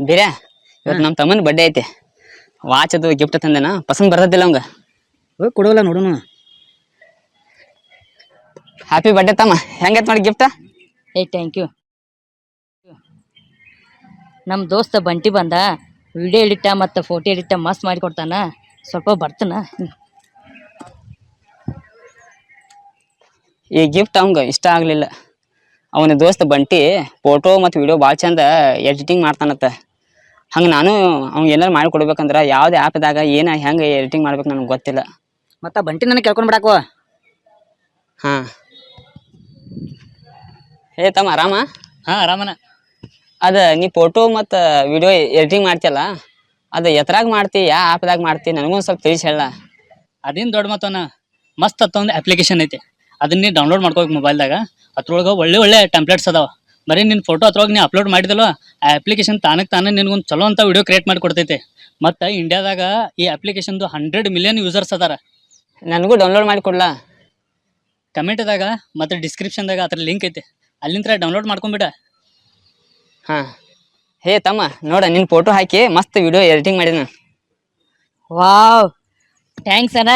ಬೇರೆ ಇವತ್ತು ನಮ್ಮ ತಮ್ಮನ ಬರ್ಡೇ ಐತಿ. ವಾಚ್ ಅದು ಗಿಫ್ಟ್ ತಂದೇನ ಪಸಂದ್ ಬರ್ತದಿಲ್ಲ ಅವಂಗ. ಹೋಗಿ ಕೊಡೋಲ್ಲ ನೋಡುನು. ಹ್ಯಾಪಿ ಬರ್ಡೇ ತಮ್ಮ. ಹೆಂಗೈತ್ ನೋಡಿ ಗಿಫ್ಟ್? Thank you. ನಮ್ಮ ದೋಸ್ತ ಬಂಟಿ ಬಂದ, ವಿಡಿಯೋ ಎಡಿಟ ಮತ್ತು ಫೋಟೋ ಎಡಿಟ ಮಸ್ತ್ ಮಾಡಿ ಕೊಡ್ತಾನ. ಸ್ವಲ್ಪ ಬರ್ತಾನ. ಈ ಗಿಫ್ಟ್ ಅವಂಗ ಇಷ್ಟ ಆಗ್ಲಿಲ್ಲ. ಅವನ ದೋಸ್ತ ಬಂಟಿ ಫೋಟೋ ಮತ್ತು ವಿಡಿಯೋ ಭಾಳ ಚಂದ ಎಡಿಟಿಂಗ್ ಮಾಡ್ತಾನತ್ತ. ಹಂಗೆ ನಾನು ಅವ್ನಿಗೆ ಏನಾರು ಮಾಡಿ ಕೊಡ್ಬೇಕಂದ್ರೆ ಯಾವ್ದು ಆ್ಯಪ್ದಾಗ ಏನು ಹೆಂಗೆ ಎಡಿಟಿಂಗ್ ಮಾಡ್ಬೇಕು ನನಗೆ ಗೊತ್ತಿಲ್ಲ. ಮತ್ತು ಬಂಟಿ ನನಗೆ ಕೇಳ್ಕೊಂಡು ಬಿಡಾಕೋ. ಹಾಂ ಹೇ ತಮ್ಮ ಆರಾಮ? ಹಾಂ ಆರಾಮನ. ಅದು ನೀ ಫೋಟೋ ಮತ್ತು ವಿಡಿಯೋ ಎಡಿಟಿಂಗ್ ಮಾಡ್ತಿಯಲ್ಲ, ಅದು ಎತ್ರಾಗ ಮಾಡ್ತಿ, ಯಾವ ಆ್ಯಪ್ದಾಗ ಮಾಡ್ತಿ ನನಗೊಂದು ಸ್ವಲ್ಪ ತಿಳಿಸಿ ಹೇಳ. ಅದೇನು ದೊಡ್ಡ ಮಾತನ, ಮಸ್ತ್ ಒಂದು ಅಪ್ಲಿಕೇಶನ್ ಐತಿ. ಅದನ್ನ ನೀ ಡೌನ್ಲೋಡ್ ಮಾಡ್ಕೋಬೇಕು ಮೊಬೈಲ್ದಾಗ. ಅದ್ರೊಳಗೆ ಒಳ್ಳೆ ಟೆಂಪ್ಲೇಟ್ಸ್ ಅದಾವ. ಬರೀ ನಿನ್ನ ಫೋಟೋ ಅದ್ರೊಳಗೆ ನೀ ಅಪ್ಲೋಡ್ ಮಾಡಿದಲ್ವ, ಆ ಅಪ್ಲಿಕೇಶನ್ ತಾನೇ ನಿನ್ಗೊಂದು ಚಲೋ ಅಂತ ವಿಡಿಯೋ ಕ್ರಿಯೇಟ್ ಮಾಡಿ ಕೊಡ್ತೈತೆ. ಮತ್ತು ಇಂಡಿಯಾದಾಗ ಈ ಅಪ್ಲಿಕೇಶನ್ದು 100 ಮಿಲಿಯನ್ ಯೂಸರ್ಸ್ ಅದಾರ. ನನಗೂ ಡೌನ್ಲೋಡ್ ಮಾಡಿ ಕೊಡ್ಲಾ? ಕಮೆಂಟ್ದಾಗ ಮತ್ತು ಡಿಸ್ಕ್ರಿಪ್ಷನ್ದಾಗ ಅದ್ರ ಲಿಂಕ್ ಐತೆ, ಅಲ್ಲಿಂದ ಡೌನ್ಲೋಡ್ ಮಾಡ್ಕೊಂಬಿಡ. ಹಾಂ ಹೇ ತಮ್ಮ ನೋಡ, ನಿನ್ನ ಫೋಟೋ ಹಾಕಿ ಮಸ್ತ್ ವಿಡಿಯೋ ಎಡಿಟಿಂಗ್ ಮಾಡಿನ. ವಾವ್, ಥ್ಯಾಂಕ್ಸ್ ಅಣ್ಣ.